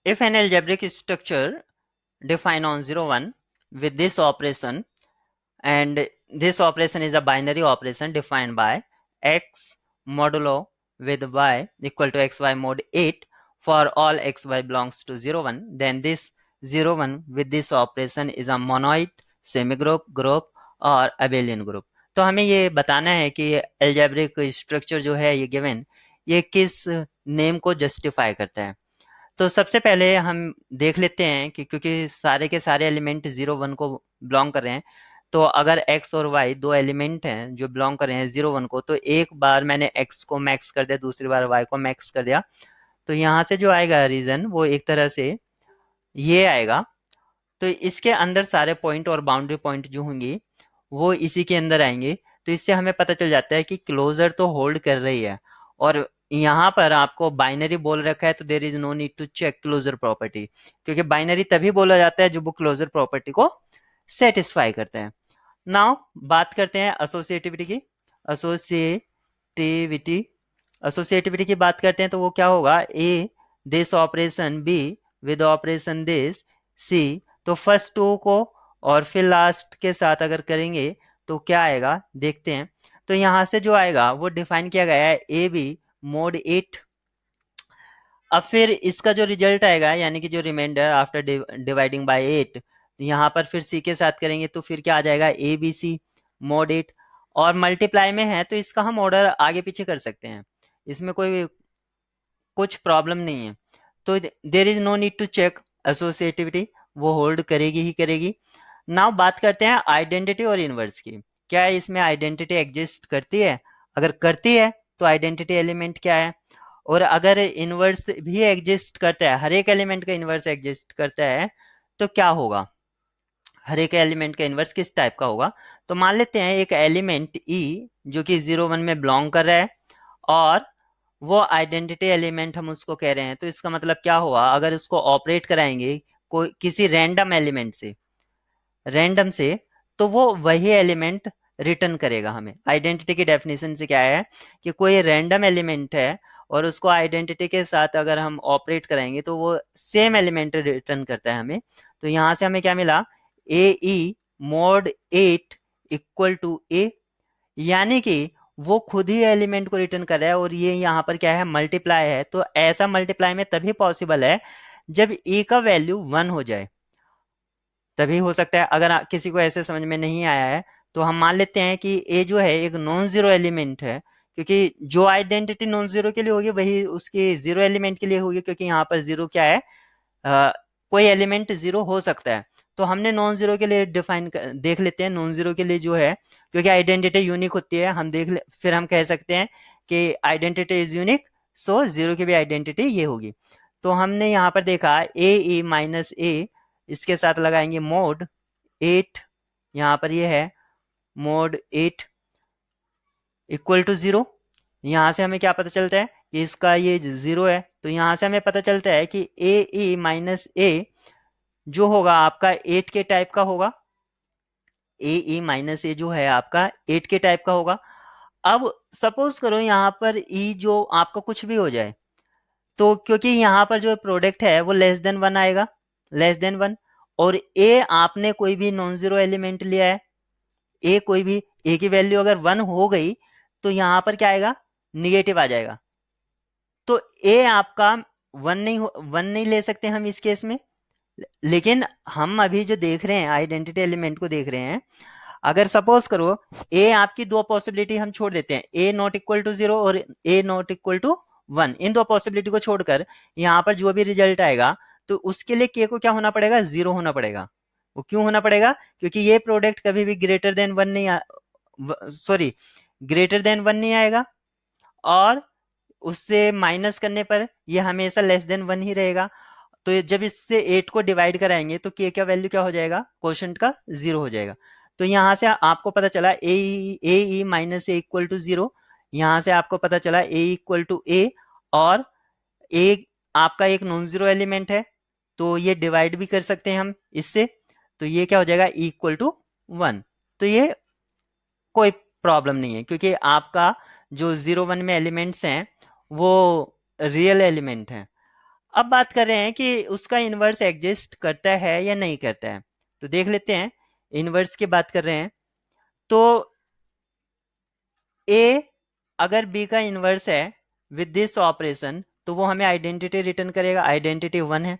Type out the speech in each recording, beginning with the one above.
If an algebraic structure defined on 0 1 with this operation, and this operation is a binary operation defined by x modulo with y equal to xy mod 8 for all xy belongs to 0 1, then this 0 1 with this operation is a monoid, semigroup, group और abelian group. तो हमें ये बताना है कि algebraic structure जो है ये given, ये किस नेम को जस्टिफाई करता है. तो सबसे पहले हम देख लेते हैं कि क्योंकि सारे के सारे एलिमेंट 0 1 को बिलोंग कर रहे हैं, तो अगर x और y दो एलिमेंट हैं जो बिलोंग कर रहे हैं 0 1 को, तो एक बार मैंने x को मैक्स कर दिया, दूसरी बार y को मैक्स कर दिया, तो यहाँ से जो आएगा रीजन वो एक तरह से ये आएगा. तो इसके अंदर सारे पॉइंट और बाउंड्री पॉइंट जो होंगी वो इसी के अंदर आएंगे. तो इससे हमें पता चल जाता है कि क्लोजर तो होल्ड कर रही है. और यहाँ पर आपको बाइनरी बोल रखा है, तो there is no need to check closure property, क्योंकि बाइनरी तभी बोला जाता है जब वो क्लोजर प्रॉपर्टी को सेटिस्फाई करते हैं. नाउ बात करते हैं एसोसिएटिविटी की. एसोसिएटिविटी एसोसिएटिविटी की बात करते हैं तो वो क्या होगा, A this operation, B with operation this, C. तो फर्स्ट टू को और फिर लास्ट के साथ अगर करेंगे तो क्या आएगा देखते हैं. तो यहाँ से जो आएगा वो डिफाइन किया गया है ए बी मोड 8. अब फिर इसका जो रिजल्ट आएगा यानी कि जो रिमाइंडर आफ्टर डिवाइडिंग बाय 8, यहाँ पर फिर सी के साथ करेंगे तो फिर क्या आ जाएगा ए बी सी मोड 8. और मल्टीप्लाई में है तो इसका हम ऑर्डर आगे पीछे कर सकते हैं, इसमें कोई कुछ प्रॉब्लम नहीं है. तो there is no need to check associativity, वो होल्ड करेगी ही करेगी. नाउ बात करते हैं आइडेंटिटी और इनवर्स की. क्या इसमें आइडेंटिटी एग्जिस्ट करती है? अगर करती है तो आइडेंटिटी एलिमेंट क्या है, और अगर इनवर्स भी एग्जिस्ट करता है, हर एक एलिमेंट का इनवर्स एग्जिस्ट करता है, तो क्या होगा, हर एक एलिमेंट का इनवर्स किस टाइप का होगा. तो मान लेते हैं एक एलिमेंट ई जो कि 0 1 में बिलोंग कर रहा है और वो आइडेंटिटी एलिमेंट हम उसको कह रहे हैं. तो इसका मतलब क्या हुआ, अगर इसको ऑपरेट कराएंगे कोई किसी रैंडम से, तो वो वही एलिमेंट रिटर्न करेगा हमें. आइडेंटिटी की डेफिनेशन से क्या है कि कोई रैंडम एलिमेंट है और उसको आइडेंटिटी के साथ अगर हम ऑपरेट कराएंगे तो वो सेम एलिमेंट रिटर्न करता है हमें. तो यहाँ से हमें क्या मिला, ए ई मोड 8 इक्वल टू ए, यानी कि वो खुद ही एलिमेंट को रिटर्न कर रहा है और ये यहाँ पर क्या है, मल्टीप्लाई है. तो ऐसा मल्टीप्लाई में तभी पॉसिबल है जब ए का वैल्यू 1 हो जाए, तभी हो सकता है. अगर किसी को ऐसे समझ में नहीं आया है तो हम मान लेते हैं कि ए जो है एक नॉन जीरो एलिमेंट है, क्योंकि जो आइडेंटिटी नॉन जीरो के लिए होगी वही उसकी जीरो एलिमेंट के लिए होगी, क्योंकि यहाँ पर जीरो क्या है, कोई एलिमेंट जीरो हो सकता है. तो हमने नॉन जीरो के लिए डिफाइन देख लेते हैं. नॉन जीरो के लिए जो है, क्योंकि आइडेंटिटी यूनिक होती है, हम फिर हम कह सकते हैं कि identity is unique, so zero की भी आइडेंटिटी ये होगी. तो हमने यहाँ पर देखा ए ई माइनस ए, इसके साथ लगाएंगे मोड 8, यहाँ पर ये है मोड 8 इक्वल टू 0. यहाँ से हमें क्या पता चलता है कि इसका ये 0 है. तो यहाँ से हमें पता चलता है कि ए ई माइनस ए जो होगा आपका 8 के टाइप का होगा. ए ई माइनस ए जो है आपका 8 के टाइप का होगा. अब सपोज करो यहाँ पर ई जो आपका कुछ भी हो जाए, तो क्योंकि यहाँ पर जो प्रोडक्ट है वो लेस देन 1 आएगा, लेस देन 1. और ए आपने कोई भी नॉन जीरो एलिमेंट लिया है, ए कोई भी, ए की वैल्यू अगर 1 हो गई तो यहाँ पर क्या आएगा, निगेटिव आ जाएगा. तो ए आपका 1 नहीं ले सकते हम इस केस में. लेकिन हम अभी जो देख रहे हैं आइडेंटिटी एलिमेंट को देख रहे हैं, अगर सपोज करो ए आपकी दो पॉसिबिलिटी हम छोड़ देते हैं, ए नॉट इक्वल टू 0 और ए नॉट इक्वल टू 1, इन दो पॉसिबिलिटी को छोड़कर यहाँ पर जो भी रिजल्ट आएगा तो उसके लिए के को क्या होना पड़ेगा, 0 होना पड़ेगा. वो क्यों होना पड़ेगा, क्योंकि ये प्रोडक्ट कभी भी ग्रेटर देन 1 नहीं, सॉरी, ग्रेटर देन 1 नहीं आएगा, और उससे माइनस करने पर ये हमेशा लेस देन 1 ही रहेगा. तो जब इससे 8 को डिवाइड कराएंगे तो के का वैल्यू क्या हो जाएगा, क्वोशंट का 0 हो जाएगा. तो यहाँ से आपको पता चला ए E minus A equal to 0. यहाँ से आपको पता चला ए इक्वल टू ए, और ए आपका एक नॉन जीरो एलिमेंट है, तो ये डिवाइड भी कर सकते हैं हम इससे. तो ये क्या हो जाएगा, इक्वल टू 1. तो ये कोई प्रॉब्लम नहीं है, क्योंकि आपका जो 0 1 में एलिमेंट्स हैं वो रियल एलिमेंट हैं. अब बात कर रहे हैं कि उसका इन्वर्स एग्जिस्ट करता है या नहीं करता है, तो देख लेते हैं। इन्वर्स की बात कर रहे हैं तो ए अगर बी का इन्वर्स है विद दिस ऑपरेशन, तो वो हमें आइडेंटिटी रिटर्न करेगा, आइडेंटिटी 1 है।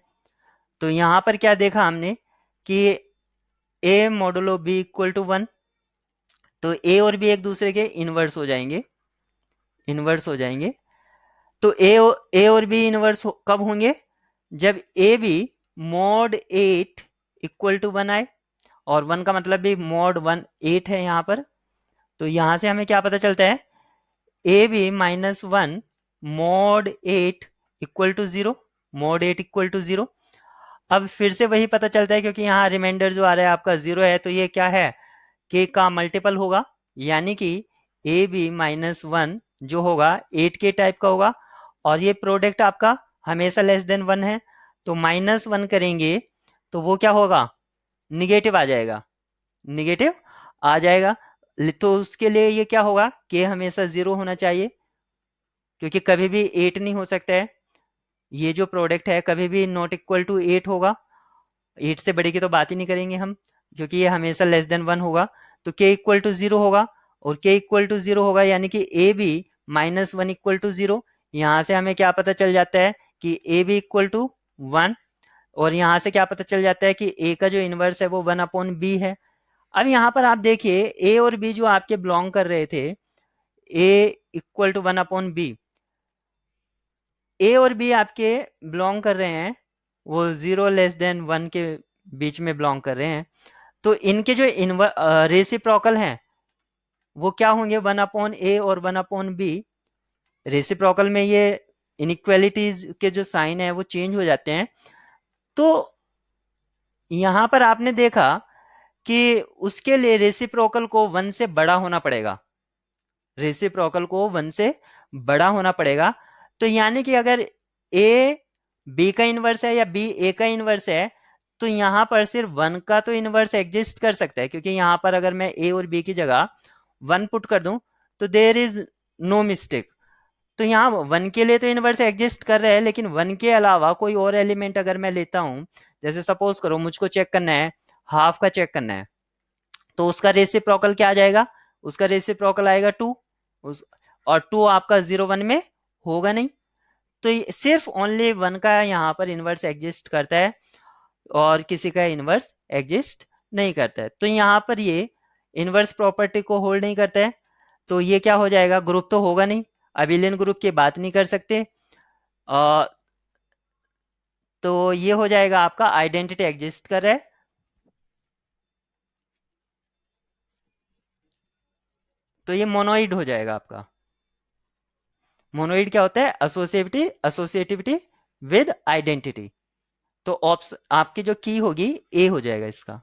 तो यहां पर क्या देखा हमने कि ए मॉडुलो बी इक्वल टू 1, तो ए और बी एक दूसरे के इन्वर्स हो जाएंगे, इन्वर्स हो जाएंगे। तो ए और बी इन्वर्स कब होंगे, जब A B mod 8 equal to 1 आए, और 1 का मतलब भी मॉड 1 8 है यहाँ पर। तो यहां से हमें क्या पता चलता है, A B minus 1 mod 8 equal to 0, mod 8 equal to 0। अब फिर से वही पता चलता है क्योंकि यहाँ रिमाइंडर जो आ रहा है आपका 0 है, तो ये क्या है, के का मल्टीपल होगा, यानी कि ए बी माइनस 1 जो होगा 8 के टाइप का होगा, और ये प्रोडक्ट आपका हमेशा लेस देन 1 है। तो माइनस 1 करेंगे तो वो क्या होगा, निगेटिव आ जाएगा, निगेटिव आ जाएगा। तो उसके लिए ये क्या होगा, के हमेशा 0 होना चाहिए, क्योंकि कभी भी 8 नहीं हो सकता है। ये जो प्रोडक्ट है कभी भी नॉट इक्वल टू 8 होगा, 8 से बड़े की तो बात ही नहीं करेंगे हम, क्योंकि ये हमेशा लेस देन 1 होगा। तो के इक्वल टू 0 होगा, और के इक्वल टू 0 होगा यानी कि A B minus 1 equal to 0। यहाँ से हमें क्या पता चल जाता है कि ए बी इक्वल टू 1, और यहाँ से क्या पता चल जाता है कि ए का जो इन्वर्स है वो 1 अपॉन बी है। अब यहाँ पर आप देखिए ए और बी जो आपके बिलोंग कर रहे थे, ए इक्वल टू 1 अपॉन बी, ए और बी आपके बिलोंग कर रहे हैं वो 0 लेस देन 1 के बीच में बिलोंग कर रहे हैं। तो इनके जो रेसिप्रोकल हैं वो क्या होंगे, 1 अपॉन ए और 1 अपॉन बी। रेसिप्रोकल में ये इनइक्वालिटीज के जो साइन है वो चेंज हो जाते हैं। तो यहां पर आपने देखा कि उसके लिए रेसिप्रोकल को 1 से बड़ा होना पड़ेगा, रेसिप्रोकल को 1 से बड़ा होना पड़ेगा। तो यानी कि अगर ए बी का इन्वर्स है या बी ए का इन्वर्स है, तो यहां पर सिर्फ 1 का तो इन्वर्स एग्जिस्ट कर सकता है, क्योंकि यहां पर अगर मैं ए और बी की जगह 1 पुट कर दूं तो देयर इज नो मिस्टेक। तो यहाँ 1 के लिए तो इन्वर्स एग्जिस्ट कर रहा है, लेकिन 1 के अलावा कोई और एलिमेंट अगर मैं लेता हूं, जैसे सपोज करो मुझको चेक करना है, हाफ का चेक करना है, तो उसका रेसिप्रोकल क्या आ जाएगा, उसका रेसिप्रोकल आएगा 2, उस और 2 आपका 0 1 में होगा नहीं। तो सिर्फ ओनली 1 का यहाँ पर इन्वर्स एग्जिस्ट करता है, और किसी का इन्वर्स एग्जिस्ट नहीं करता है। तो यहाँ पर ये इन्वर्स प्रॉपर्टी को होल्ड नहीं करता है। तो ये क्या हो जाएगा, ग्रुप तो होगा नहीं, अबिलियन ग्रुप की बात नहीं कर सकते। आ, तो ये हो जाएगा आपका आइडेंटिटी एग्जिस्ट कर रहा है। तो ये मोनोइड हो जाएगा आपका। मोनोइड क्या होता है, एसोसिएटिविटी विद आइडेंटिटी। तो ऑप्स आपकी जो की होगी ए हो जाएगा इसका।